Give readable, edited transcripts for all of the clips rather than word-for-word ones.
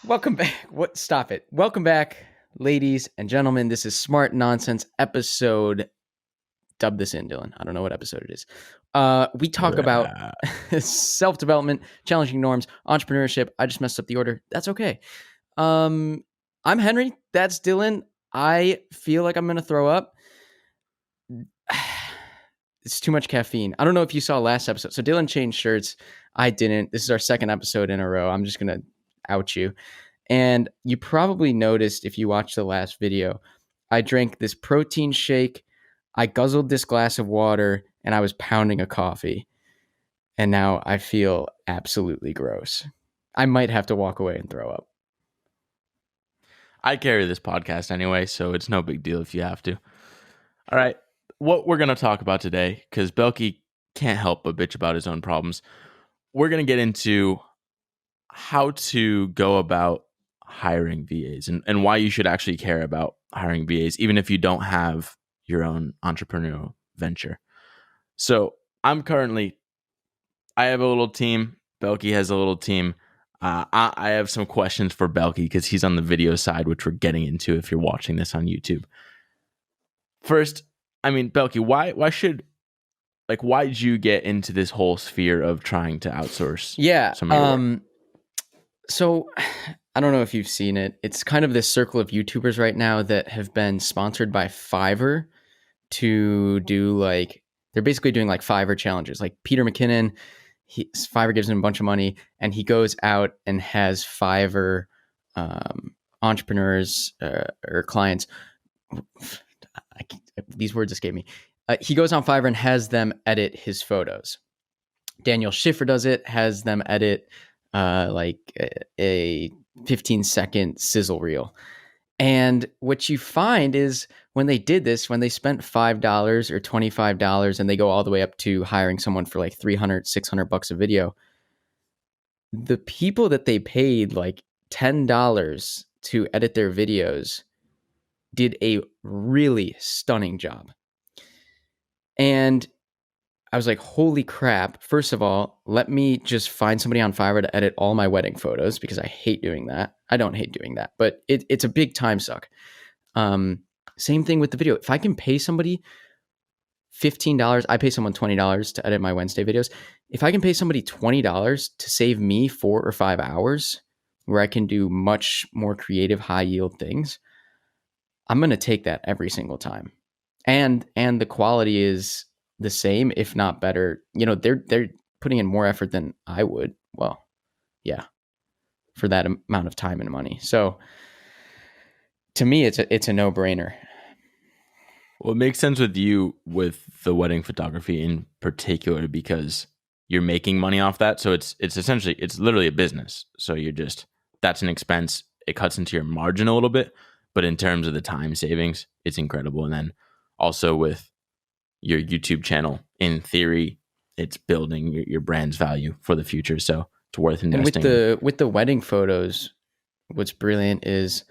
Welcome back. What? Stop it. Welcome back, ladies and gentlemen. This is Smart Nonsense episode. Dub this in, Dylan. I don't know what episode it is. We talk about self-development, challenging norms, entrepreneurship. I just messed up the order. That's okay. I'm Henry. That's Dylan. I feel like I'm going to throw up. It's too much caffeine. I don't know if you saw last episode. So Dylan changed shirts. I didn't. This is our second episode in a row. I'm just going to out you. And you probably noticed if you watched the last video, I drank this protein shake, I guzzled this glass of water, and I was pounding a coffee. And now I feel absolutely gross. I might have to walk away and throw up. I carry this podcast anyway, so it's no big deal if you have to. All right, what we're going to talk about today, because Belky can't help but bitch about his own problems, we're going to get into how to go about hiring VAs and why you should actually care about hiring VAs, even if you don't have your own entrepreneurial venture. So I have a little team. Belky has a little team. I have some questions for Belky because he's on the video side, which we're getting into if you're watching this on YouTube. First, Belky, why did you get into this whole sphere of trying to outsource? Yeah. So I don't know if you've seen it. It's kind of this circle of YouTubers right now that have been sponsored by Fiverr to do they're basically doing Fiverr challenges. Like Peter McKinnon, Fiverr gives him a bunch of money and he goes out and has Fiverr entrepreneurs or clients. These words escape me. He goes on Fiverr and has them edit his photos. Daniel Schiffer does it, has them edit a 15-second sizzle reel. And what you find is when they did this, when they spent $5 or $25 and they go all the way up to hiring someone for $300, $600 a video, the people that they paid $10 to edit their videos did a really stunning job. And I was like, holy crap. First of all, let me just find somebody on Fiverr to edit all my wedding photos because I hate doing that. I don't hate doing that, but it's a big time suck. Same thing with the video. If I can pay somebody $15, I pay someone $20 to edit my Wednesday videos. If I can pay somebody $20 to save me 4 or 5 hours where I can do much more creative, high yield things, I'm going to take that every single time. And the quality is the same, if not better. They're putting in more effort than I would. Well, yeah, for that amount of time and money. So to me, it's a no-brainer. Well, it makes sense with you with the wedding photography in particular because you're making money off that. So it's literally a business. So that's an expense. It cuts into your margin a little bit, but in terms of the time savings, it's incredible. And then also with your YouTube channel, in theory, it's building your brand's value for the future. So it's worth investing. And with the wedding photos, what's brilliant is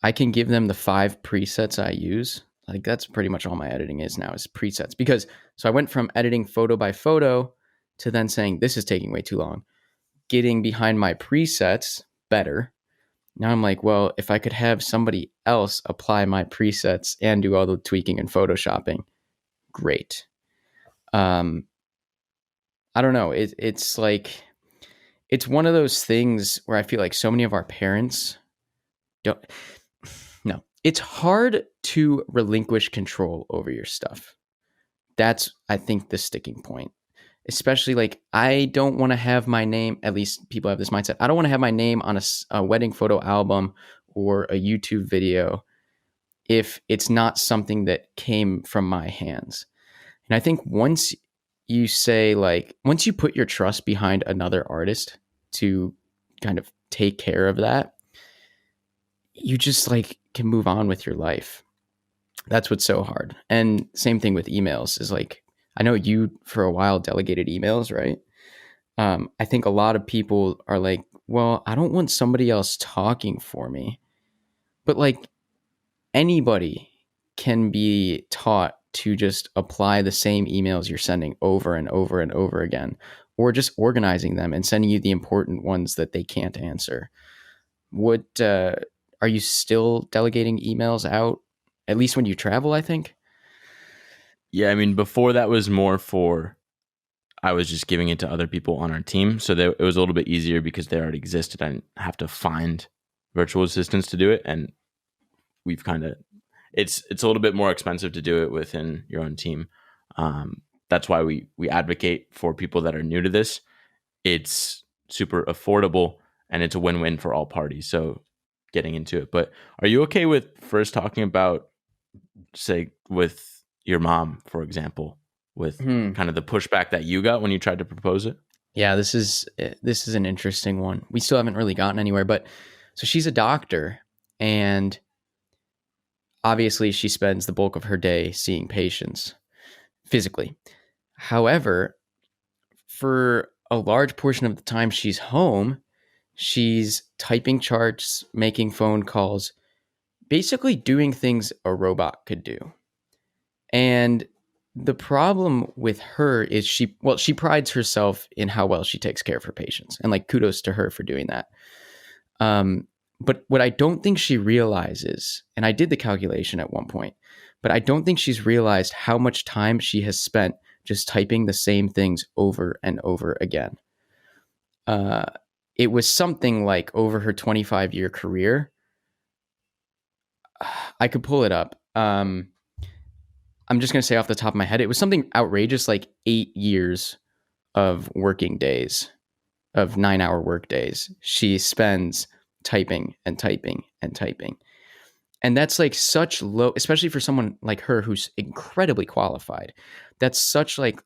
I can give them the 5 presets I use. That's pretty much all my editing is now, is presets. So I went from editing photo by photo to then saying, this is taking way too long. Getting behind my presets better. Now I'm like, well, if I could have somebody else apply my presets and do all the tweaking and photoshopping, great. I don't know. It's one of those things where I feel like so many of our parents don't. No, it's hard to relinquish control over your stuff. That's, I think, the sticking point. Especially I don't want to have my name, at least people have this mindset. I don't want to have my name on a wedding photo album or a YouTube video if it's not something that came from my hands. And I think once you say once you put your trust behind another artist to kind of take care of that, you just can move on with your life. That's what's so hard. And same thing with emails is I know you for a while delegated emails, right? I think a lot of people are well, I don't want somebody else talking for me. But anybody can be taught to just apply the same emails you're sending over and over and over again, or just organizing them and sending you the important ones that they can't answer. What are you still delegating emails out? At least when you travel, I think. Yeah, I mean, before that was more for I was just giving it to other people on our team, so it was a little bit easier because they already existed. I didn't have to find virtual assistants to do it, and we've kind of it's a little bit more expensive to do it within your own team. That's why we advocate for people that are new to this. It's super affordable and it's a win-win for all parties. So getting into it, but are you okay with first talking about, say, with your mom, for example, with Hmm. kind of the pushback that you got when you tried to propose it? Yeah, this is an interesting one. We still haven't really gotten anywhere, but so she's a doctor, and obviously she spends the bulk of her day seeing patients physically. However, for a large portion of the time she's home, she's typing charts, making phone calls, basically doing things a robot could do. And the problem with her is she prides herself in how well she takes care of her patients. And like kudos to her for doing that. But what I don't think she realizes, and I did the calculation at one point, but I don't think she's realized how much time she has spent just typing the same things over and over again. Uh, it was something like over her 25-year career. I could pull it up. I'm just going to say off the top of my head, it was something outrageous like 8 years of working days, of 9-hour work days. She spends typing and typing and typing. And that's like such low, especially for someone like her who's incredibly qualified. That's such like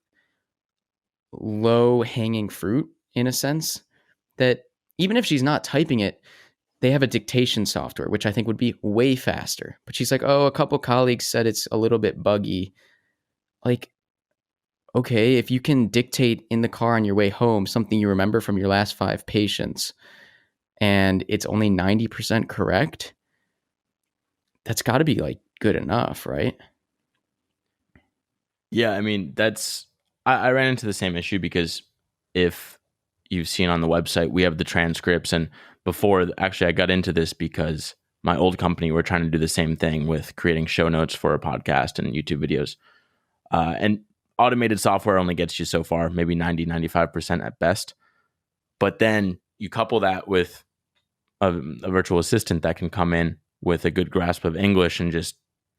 low hanging fruit in a sense that even if she's not typing it, they have a dictation software, which I think would be way faster. But she's like, oh, a couple colleagues said it's a little bit buggy. Like, okay, if you can dictate in the car on your way home something you remember from your last 5 patients and it's only 90% correct, that's got to be like good enough, right? Yeah, I mean, I ran into the same issue because if you've seen on the website, we have the transcripts. And before, actually, I got into this because my old company were trying to do the same thing with creating show notes for a podcast and YouTube videos. And automated software only gets you so far, maybe 95% at best. But then you couple that with a virtual assistant that can come in with a good grasp of English and just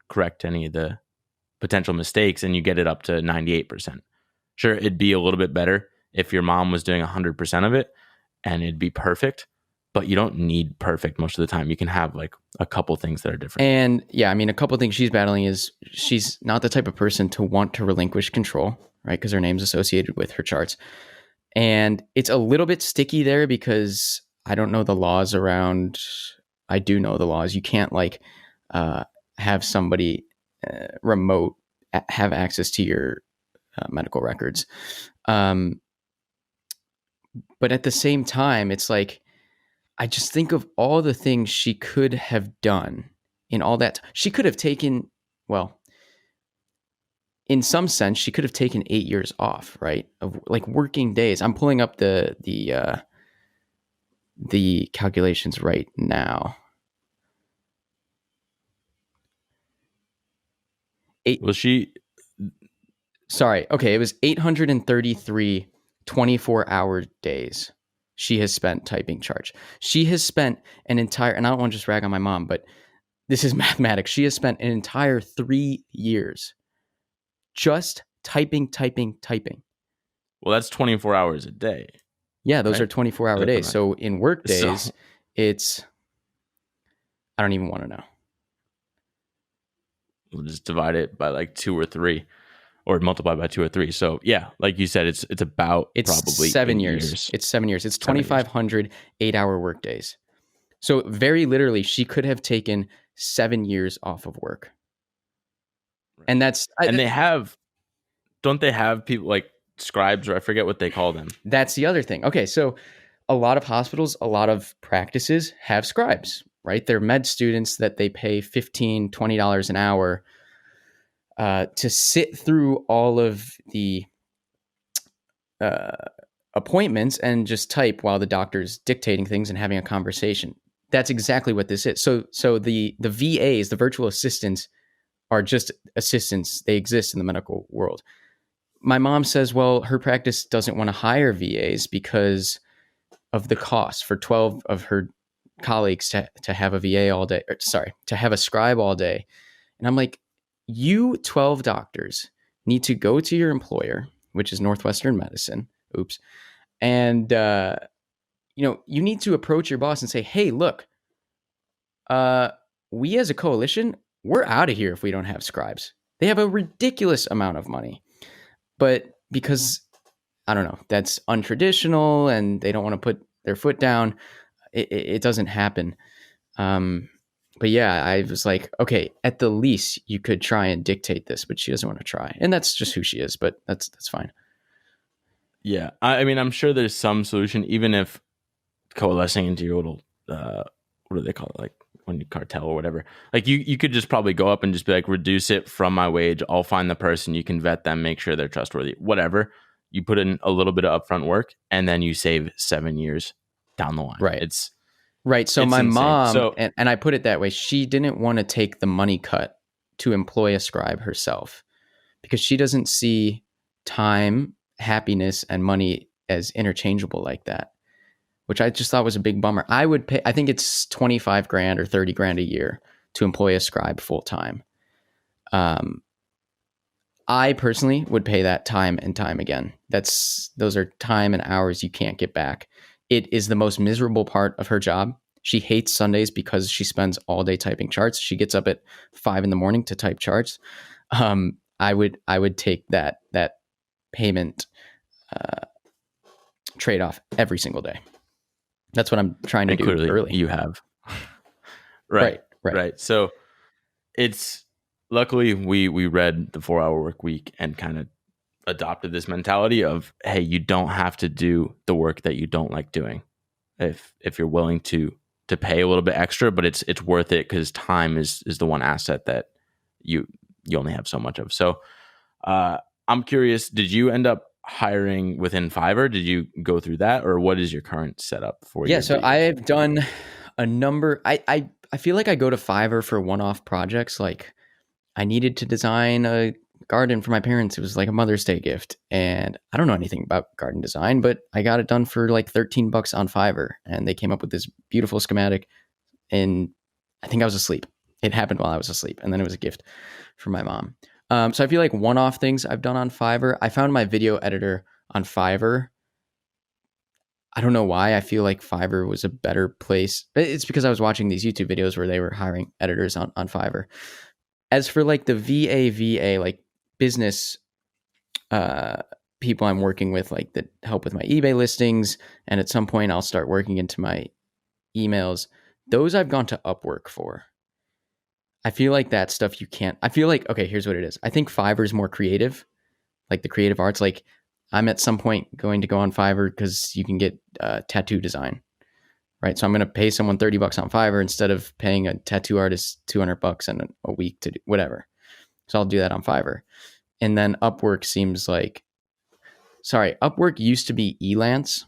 correct any of the potential mistakes, and you get it up to 98%. Sure, it'd be a little bit better if your mom was doing 100% of it and it'd be perfect, but you don't need perfect most of the time. You can have like a couple things that are different. And yeah, I mean, a couple of things she's battling is she's not the type of person to want to relinquish control, right? Because her name's associated with her charts. And it's a little bit sticky there because I don't know the laws around, I do know the laws. You can't like have somebody remote have access to your medical records. But at the same time, it's like, I just think of all the things she could have done in all that. She could have taken, well, in some sense, she could have taken 8 years off, right? Of like working days. I'm pulling up the calculations right now. Eight, Well, she, sorry. Okay. It was 833 24-hour days she has spent typing charts. She has spent an entire, and I don't want to just rag on my mom, but this is mathematics. She has spent an entire 3 years just typing, typing, typing. well, that's 24 hours a day, Yeah, those right? are 24-hour days. Right. So in work So days, it's, I don't even want to know. we'll just divide it by like 2 or 3 or multiply by 2 or 3. So yeah, like you said, it's about It's probably 7 years. 8 years. It's 7 years. It's 7 years. 2,500 8-hour work days. So very literally, she could have taken 7 years off of work. Right. And that's, And don't they have people like scribes, or I forget what they call them? that's the other thing. Okay, so a lot of hospitals, a lot of practices have scribes, right? They're med students that they pay $15, $20 an hour to sit through all of the uh, appointments and just type while the doctor's dictating things and having a conversation. That's exactly what this is. So the VAs, the virtual assistants, are just assistants. They exist in the medical world. My mom says, well, her practice doesn't want to hire VAs because of the cost for 12 of her colleagues to have a VA all day, to have a scribe all day. And I'm like, you 12 doctors need to go to your employer, which is Northwestern Medicine. Oops. And, you need to approach your boss and say, hey, look, we as a coalition, we're out of here if we don't have scribes. They have a ridiculous amount of money. But because, I don't know, that's untraditional and they don't want to put their foot down, it doesn't happen. But yeah, I was like, okay, at the least you could try and dictate this, but she doesn't want to try. And that's just who she is, but that's fine. Yeah. I mean, I'm sure there's some solution, even if coalescing into your little, what do they call it? Like when you cartel or whatever. Like you could just probably go up and just be like, reduce it from my wage. I'll find the person. You can vet them, make sure they're trustworthy, whatever. You put in a little bit of upfront work and then you save 7 years down the line. Right. It's right. So it's my insane. mom, and I put it that way, she didn't want to take the money cut to employ a scribe herself because she doesn't see time, happiness, and money as interchangeable like that, which I just thought was a big bummer. I would pay, I think it's 25 grand or 30 grand a year to employ a scribe full time. I personally would pay that time and time again. Those are time and hours you can't get back. It is the most miserable part of her job. She hates Sundays because she spends all day typing charts. She gets up at 5 a.m. to type charts. I would take that payment trade off every single day. That's what I'm trying to do early. You have. Right. So it's luckily we read the 4-Hour Work Week and kind of adopted this mentality of, hey, you don't have to do the work that you don't like doing if you're willing to pay a little bit extra, but it's worth it because time is the one asset that you only have so much of. So I'm curious, did you end up hiring within Fiverr? Did you go through that, or what is your current setup for? Yeah, so I have done a number. I feel like I go to Fiverr for one-off projects. Like I needed to design a garden for my parents. It was like a Mother's Day gift, and I don't know anything about garden design, but I got it done for like $13 on Fiverr, and they came up with this beautiful schematic. And I think I was asleep. It happened while I was asleep, and then it was a gift for my mom. So I feel like one-off things I've done on Fiverr. I found my video editor on Fiverr. I don't know why. I feel like Fiverr was a better place. It's because I was watching these YouTube videos where they were hiring editors on Fiverr. As for like the VA, like business people I'm working with, like that help with my eBay listings, and at some point I'll start working into my emails. Those I've gone to Upwork for. I feel like that stuff you can't. I feel like, okay, here's what it is. I think Fiverr is more creative, like the creative arts. Like I'm at some point going to go on Fiverr because you can get tattoo design, right? So I'm going to pay someone $30 on Fiverr instead of paying a tattoo artist $200 in a week to do whatever. So I'll do that on Fiverr. And then Upwork seems like, Upwork used to be Elance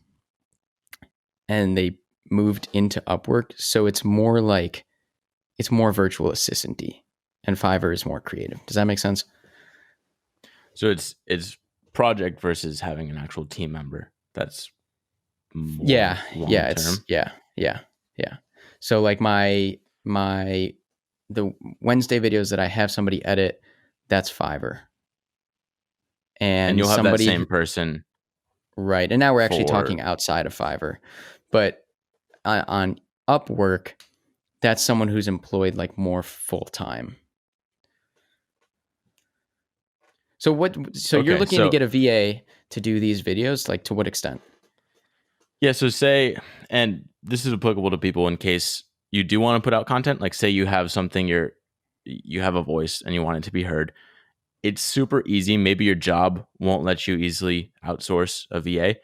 and they moved into Upwork. So it's more virtual assistant-y, and Fiverr is more creative. Does that make sense? So it's project versus having an actual team member. That's more yeah. So like the Wednesday videos that I have somebody edit, that's Fiverr. And you'll have that same person. Right. And now we're actually talking outside of Fiverr. But on Upwork, that's someone who's employed like more full time. So you're looking to get a VA to do these videos, like to what extent? Yeah, so say, and this is applicable to people in case you do want to put out content, like say you have something you have a voice and you want it to be heard. It's super easy. Maybe your job won't let you easily outsource a VA,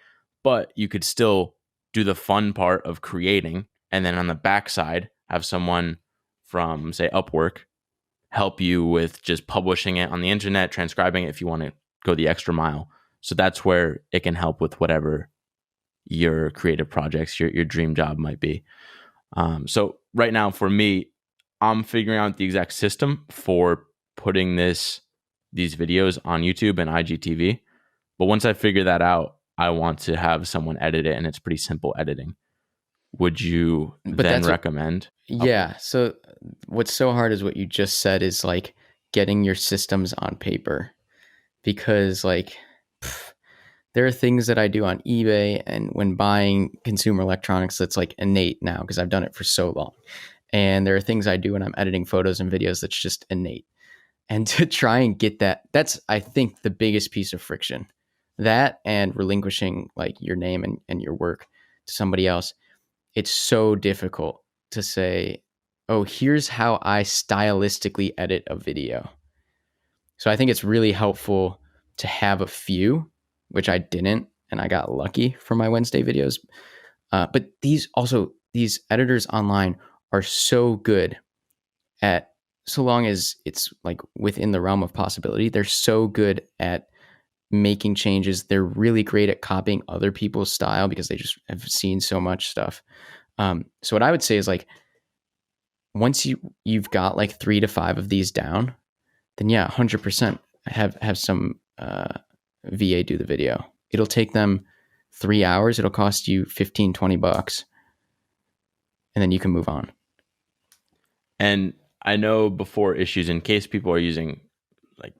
but you could still do the fun part of creating, and then on the backside have someone from, say, Upwork help you with just publishing it on the internet, transcribing it if you want to go the extra mile. So that's where it can help with whatever your creative projects, your dream job might be. So right now for me, I'm figuring out the exact system for putting these videos on YouTube and IGTV. But once I figure that out, I want to have someone edit it, and it's pretty simple editing. Would you But then that's what, recommend upload? yeah. So what's so hard is what you just said is like getting your systems on paper because like pff, there are things that I do on eBay and when buying consumer electronics that's like innate now because I've done it for so long. And there are things I do when I'm editing photos and videos that's just innate. And to try and get that, that's I think the biggest piece of friction. That and relinquishing like your name and your work to somebody else. It's so difficult to say, oh, here's how I stylistically edit a video. So I think it's really helpful to have a few, which I didn't, and I got lucky for my Wednesday videos. But these editors online are so good at, so long as it's like within the realm of possibility, they're so good at making changes. They're really great at copying other people's style because they just have seen so much stuff. So what I would say is like once you've got like 3 to 5 of these down, then yeah, 100% have some VA do the video. It'll take them 3 hours. It'll cost you 15-20 bucks, and then you can move on. And I know before issues, in case people are using, like,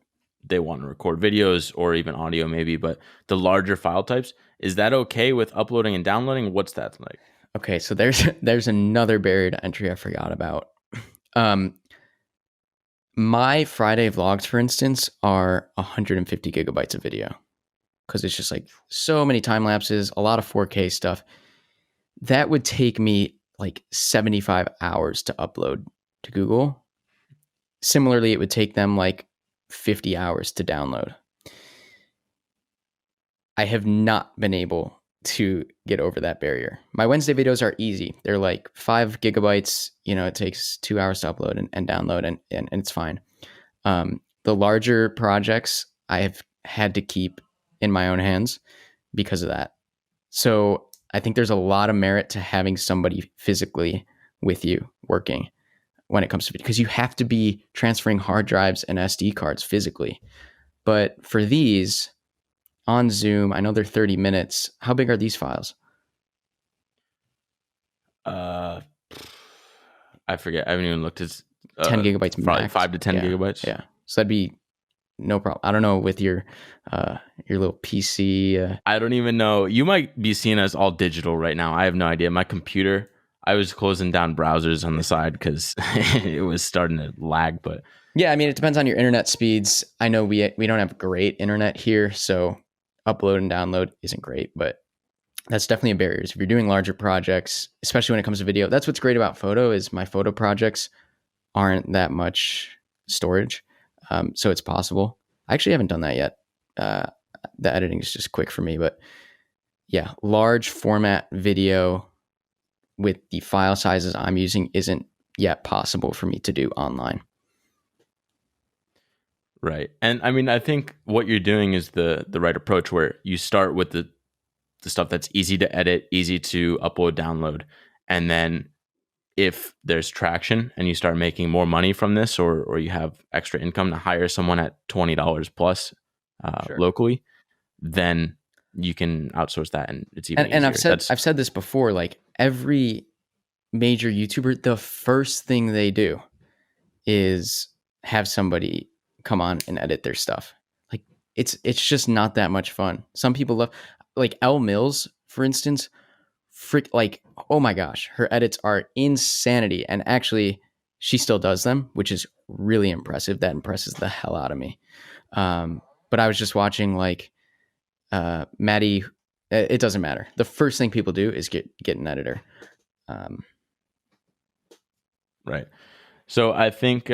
they want to record videos or even audio maybe, but the larger file types, is that okay with uploading and downloading? What's that like? Okay, so there's another barrier to entry I forgot about. My Friday vlogs, for instance, are 150 gigabytes of video because it's just like so many time lapses, a lot of 4K stuff. That would take me like 75 hours to upload to Google. Similarly, it would take them like 50 hours to download. I have not been able to get over that barrier. My Wednesday videos are easy. They're like 5 gigabytes. It takes 2 hours to upload and download, and it's fine. The larger projects I have had to keep in my own hands because of that. So I think there's a lot of merit to having somebody physically with you working when it comes to video because you have to be transferring hard drives and SD cards physically. But for these on Zoom, I know they're 30 minutes. How big are these files? Uh, I forget. I haven't even looked. It's 10 gigabytes probably max. 5 to 10 Yeah. gigabytes. Yeah. So that'd be no problem. I don't know with your little PC. I don't even know. You might be seeing us all digital right now. I have no idea. My computer, I was closing down browsers on the side because it was starting to lag. But Yeah, I mean, it depends on your internet speeds. I know we don't have great internet here, so upload and download isn't great, but that's definitely a barrier. If you're doing larger projects, especially when it comes to video, that's what's great about photo is my photo projects aren't that much storage, so it's possible. I actually haven't done that yet. The editing is just quick for me, but yeah, large format video with the file sizes I'm using isn't yet possible for me to do online. right. And I mean, I think what you're doing is the right approach where you start with the stuff that's easy to edit, easy to upload, download. And then if there's traction and you start making more money from this, or you have extra income to hire someone at $20 plus Sure. locally, then you can outsource that, and it's even And easier. I've said this before, like every major YouTuber, the first thing they do is have somebody come on and edit their stuff. Like it's just not that much fun. Some people love like Elle Mills, for instance, like, oh my gosh, her edits are insanity. And actually she still does them, which is really impressive. That impresses the hell out of me. But I was just watching like Maddie. It doesn't matter. The first thing people do is get an editor. Right. So I think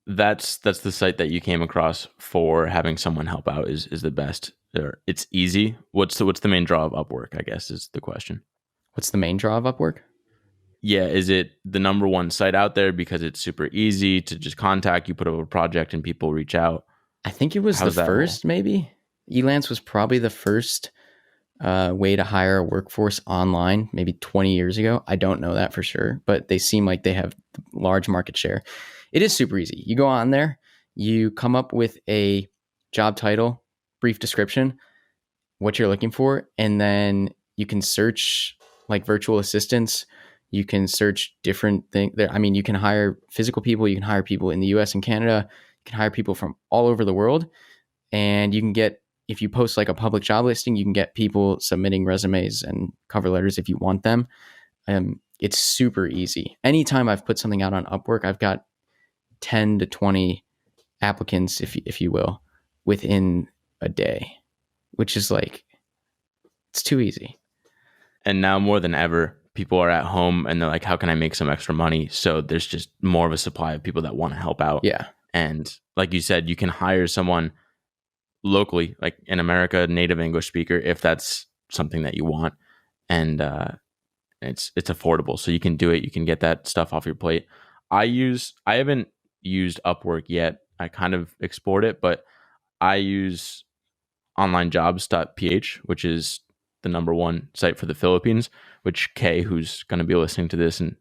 that's the site that you came across for having someone help out is the best. It's easy. What's the main draw of Upwork, I guess, is the question. What's the main draw of Upwork? Yeah, is it the number one site out there because it's super easy to just contact, you put up a project and people reach out? I think it was How's the that first, roll? maybe. Elance was probably the first way to hire a workforce online maybe 20 years ago. I don't know that for sure, but they seem like they have large market share. It is super easy. You go on there, you come up with a job title, brief description, what you're looking for, and then you can search like virtual assistants. You can search different things. I mean, you can hire physical people. You can hire people in the US and Canada. You can hire people from all over the world. And you can get, if you post like a public job listing, you can get people submitting resumes and cover letters if you want them. It's super easy. Anytime I've put something out on Upwork, I've got 10 to 20 applicants, if you will, within a day, which is like, it's too easy. And now more than ever, people are at home and they're like, how can I make some extra money? So there's just more of a supply of people that want to help out. Yeah. And like you said, you can hire someone locally, like in America, native English speaker, if that's something that you want. And it's affordable. So you can do it. You can get that stuff off your plate. I haven't used Upwork yet. I kind of explored it, but I use onlinejobs.ph, which is the number one site for the Philippines, which Kay, who's going to be listening to this and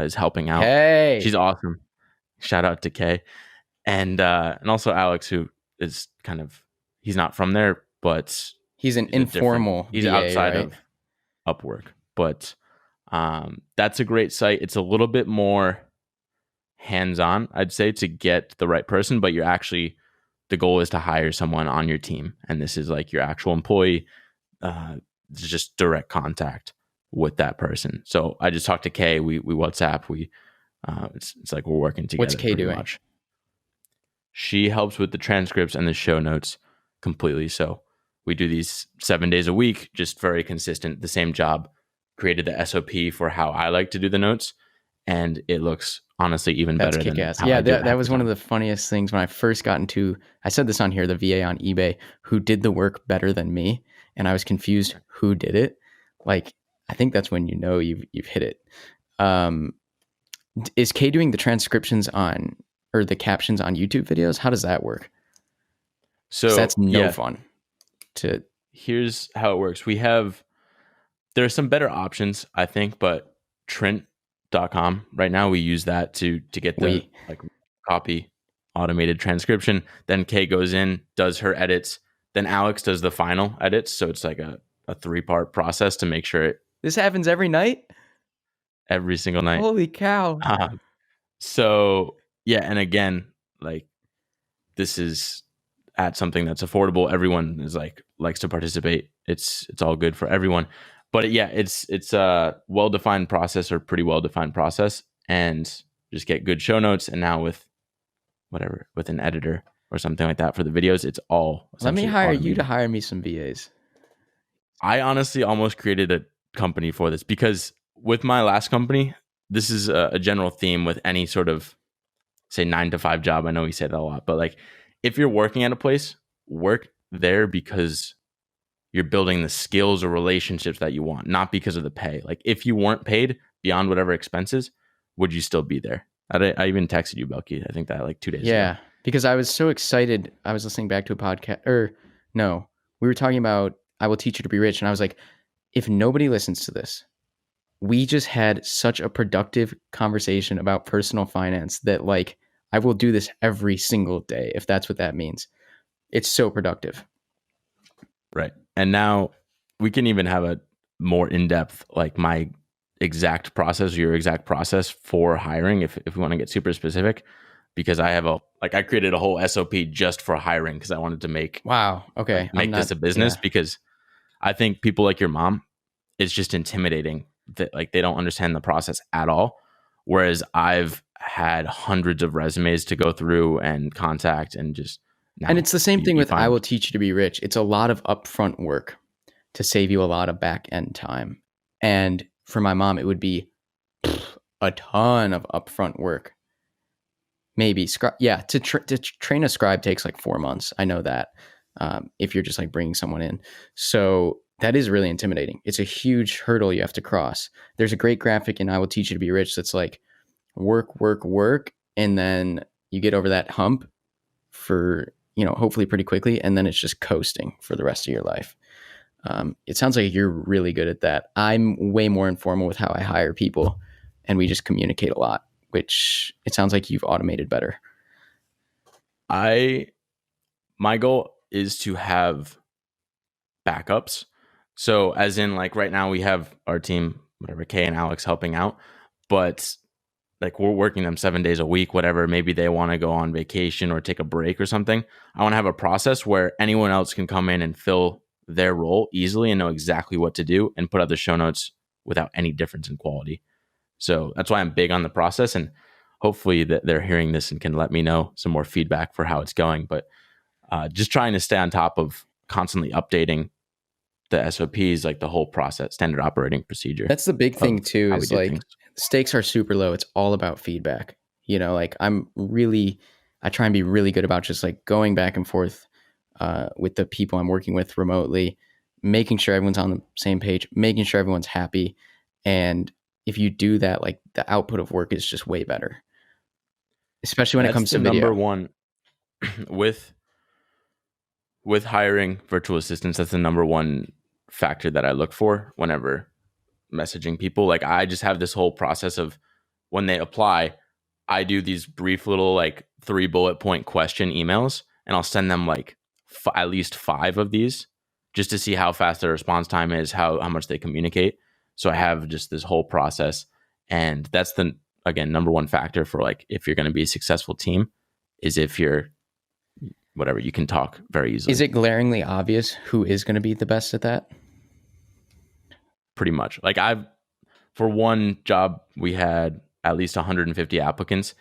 is helping out. Hey, she's awesome. Shout out to Kay. And also Alex, who is kind of, he's not from there, but he's an informal he's VA, outside right? of Upwork. But that's a great site. It's a little bit more hands-on, I'd say, to get the right person, but the goal is to hire someone on your team. And this is like your actual employee. It's just direct contact with that person. So I just talked to Kay. We WhatsApp. It's like we're working together. What's Kay doing? Much. She helps with the transcripts and the show notes completely. So we do these 7 days a week, just very consistent, the same job. Created the SOP for how I like to do the notes, and it looks honestly even better than how yeah, I do it that was one of the funniest things when I first got into, I said this on here, the VA on eBay who did the work better than me, and I was confused who did it. Like, I think that's when you know you've hit it. Is Kay doing the transcriptions on, or the captions on YouTube videos? How does that work? So that's no fun. Here's how it works. There are some better options, I think, but Trent.com right now, we use that to get the like copy automated transcription. Then Kay goes in, does her edits. Then Alex does the final edits. So it's like a 3-part process to make sure this happens every night? Every single night. Holy cow. So yeah, and again, like, this is at something that's affordable. Everyone is likes to participate. It's all good for everyone. But yeah, it's a well-defined process, or pretty well-defined process, and just get good show notes. And now with an editor or something like that for the videos, it's all. Let me hire you to hire me some VAs. I honestly almost created a company for this, because with my last company, this is a general theme with any sort of, say, 9-to-5 job. I know we say that a lot, but like, if you're working at a place, work there because you're building the skills or relationships that you want, not because of the pay. Like, if you weren't paid beyond whatever expenses, would you still be there? I even texted you, Belky. I think that like 2 days ago. Yeah, because I was so excited. I was listening back to a podcast, we were talking about I Will Teach You to Be Rich. And I was like, if nobody listens to this, we just had such a productive conversation about personal finance that, like, I will do this every single day, if that's what that means. It's so productive. Right. And now we can even have a more in-depth, like my exact process, or your exact process for hiring, if we want to get super specific, because I have I created a whole SOP just for hiring, because I wanted to make this a business, because I think people like your mom, it's just intimidating that, like, they don't understand the process at all. Whereas I've had hundreds of resumes to go through and contact, and just, and it's the same thing with I Will Teach You to Be Rich. It's a lot of upfront work to save you a lot of back end time. And for my mom, it would be a ton of upfront work. Maybe to train a scribe takes like 4 months. I know that, if you're just like bringing someone in. So that is really intimidating. It's a huge hurdle you have to cross. There's a great graphic in I Will Teach You to Be Rich that's like work, work, work, and then you get over that hump for, hopefully pretty quickly, and then it's just coasting for the rest of your life. It sounds like you're really good at that. I'm way more informal with how I hire people, and we just communicate a lot, which it sounds like you've automated better. My goal is to have backups. So as in like right now we have our team, whatever, Kay and Alex helping out, but like we're working them 7 days a week, whatever. Maybe they want to go on vacation or take a break or something. I want to have a process where anyone else can come in and fill their role easily and know exactly what to do and put out the show notes without any difference in quality. So that's why I'm big on the process, and hopefully that they're hearing this and can let me know some more feedback for how it's going. But just trying to stay on top of constantly updating the SOPs, like the whole process, standard operating procedure. That's the big thing too, is like things. Stakes are super low. It's all about feedback. Like I try and be really good about just like going back and forth with the people I'm working with remotely, making sure everyone's on the same page, making sure everyone's happy. And if you do that, like the output of work is just way better, especially when it comes to video. Number one with hiring virtual assistants. That's the number one factor that I look for whenever messaging people. Like I just have this whole process of when they apply, I do these brief little like 3 bullet point question emails, and I'll send them like at least 5 of these just to see how fast their response time is, how much they communicate. So I have just this whole process, and that's the, again, number one factor for like if you're going to be a successful team is if you're whatever, you can talk very easily. Is it glaringly obvious who is going to be the best at that? Pretty much. Like for one job, we had at least 150 applicants,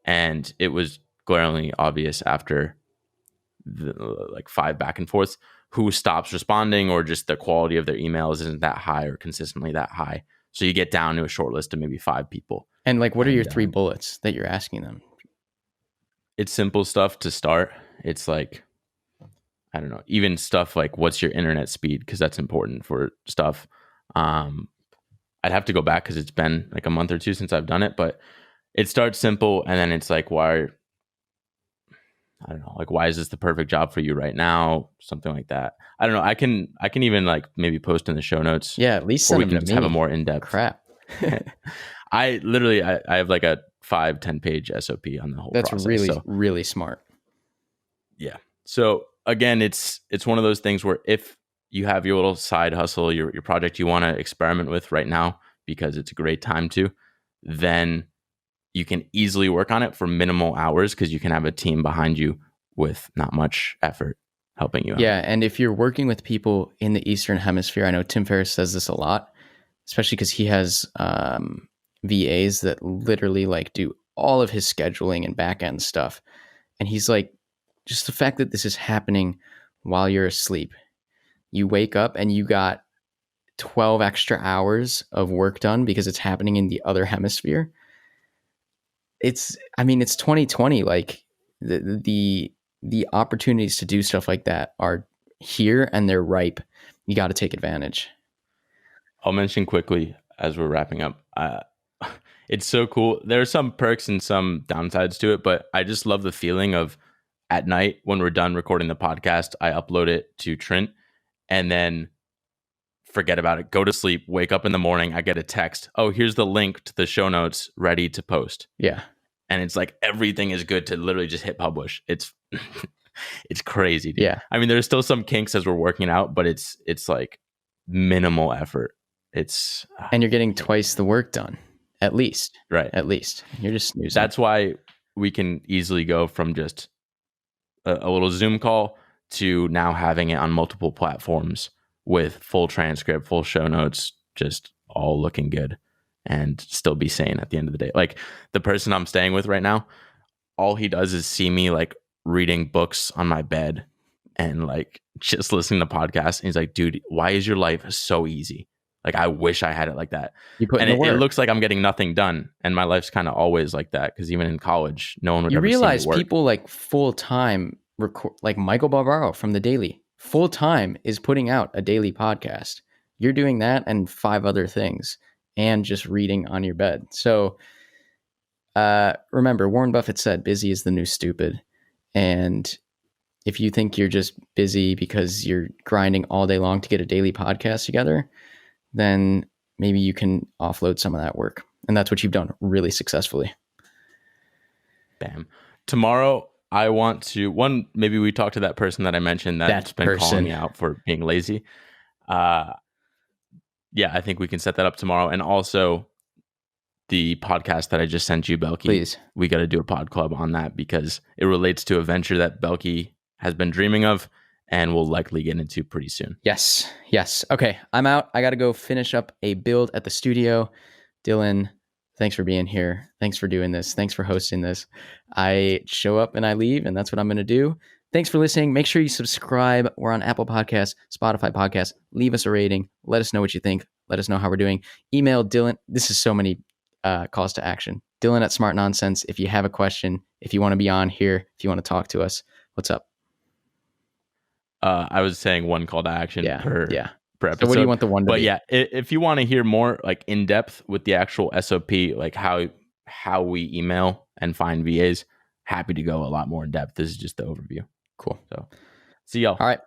and it was glaringly obvious after like 5 back and forths who stops responding, or just the quality of their emails isn't that high or consistently that high. So you get down to a short list of maybe 5 people. And like, what are your 3 bullets that you're asking them? It's simple stuff to start. It's like, I don't know, even stuff like what's your internet speed, because that's important for stuff. I'd have to go back because it's been like a month or 2 since I've done it, but it starts simple, and then it's like, why is this the perfect job for you right now? Something like that. I don't know. I can even like maybe post in the show notes. Yeah, at least send them to me. Have a more in-depth. Crap. I have like a 5-10 page SOP on the whole process. That's really, really smart. Yeah. So again, it's one of those things where if you have your little side hustle, your project you want to experiment with right now, because it's a great time to, then you can easily work on it for minimal hours because you can have a team behind you with not much effort helping you out. Yeah, and if you're working with people in the Eastern Hemisphere, I know Tim Ferriss says this a lot, especially because he has VAs that literally like do all of his scheduling and back end stuff. And he's like, just the fact that this is happening while you're asleep, you wake up and you got 12 extra hours of work done because it's happening in the other hemisphere. It's 2020. Like the opportunities to do stuff like that are here and they're ripe. You got to take advantage. I'll mention quickly as we're wrapping up. It's so cool. There are some perks and some downsides to it, but I just love the feeling of at night when we're done recording the podcast, I upload it to Trent and then forget about it, go to sleep, wake up in the morning, I get a text. Oh, here's the link to the show notes ready to post. Yeah. And it's like everything is good to literally just hit publish. It's it's crazy, dude. Yeah. I mean, there's still some kinks as we're working out, but it's like minimal effort. And you're getting twice the work done, at least. Right. At least. You're just snoozing. That's why we can easily go from just a little Zoom call to now having it on multiple platforms with full transcript, full show notes, just all looking good, and still be sane at the end of the day. Like the person I'm staying with right now, all he does is see me like reading books on my bed and like just listening to podcasts. And he's like, dude, why is your life so easy? Like, I wish I had it like that. You put and in the work. It looks like I'm getting nothing done. And my life's kind of always like that. Because even in college, no one would ever see me work. You realize people like full-time, like Michael Barbaro from The Daily, full-time is putting out a daily podcast. You're doing that and 5 other things and just reading on your bed. So remember, Warren Buffett said, busy is the new stupid. And if you think you're just busy because you're grinding all day long to get a daily podcast together, then maybe you can offload some of that work. And that's what you've done really successfully. Bam. Tomorrow, I want to, maybe we talk to that person that I mentioned that's been calling me out for being lazy. Yeah, I think we can set that up tomorrow. And also the podcast that I just sent you, Belky. Please. We got to do a pod club on that because it relates to a venture that Belky has been dreaming of and will likely get into pretty soon. Yes. Okay, I'm out. I got to go finish up a build at the studio. Dylan, thanks for being here. Thanks for doing this. Thanks for hosting this. I show up and I leave, and that's what I'm going to do. Thanks for listening. Make sure you subscribe. We're on Apple Podcasts, Spotify Podcasts. Leave us a rating. Let us know what you think. Let us know how we're doing. Email Dylan. This is so many calls to action. Dylan at Smart Nonsense. If you have a question, if you want to be on here, if you want to talk to us, what's up? I was saying one call to action per episode. So what do you want the one to be? But yeah, if you want to hear more like in depth with the actual SOP, like how we email and find VAs, happy to go a lot more in depth. This is just the overview. Cool. So see y'all. All right.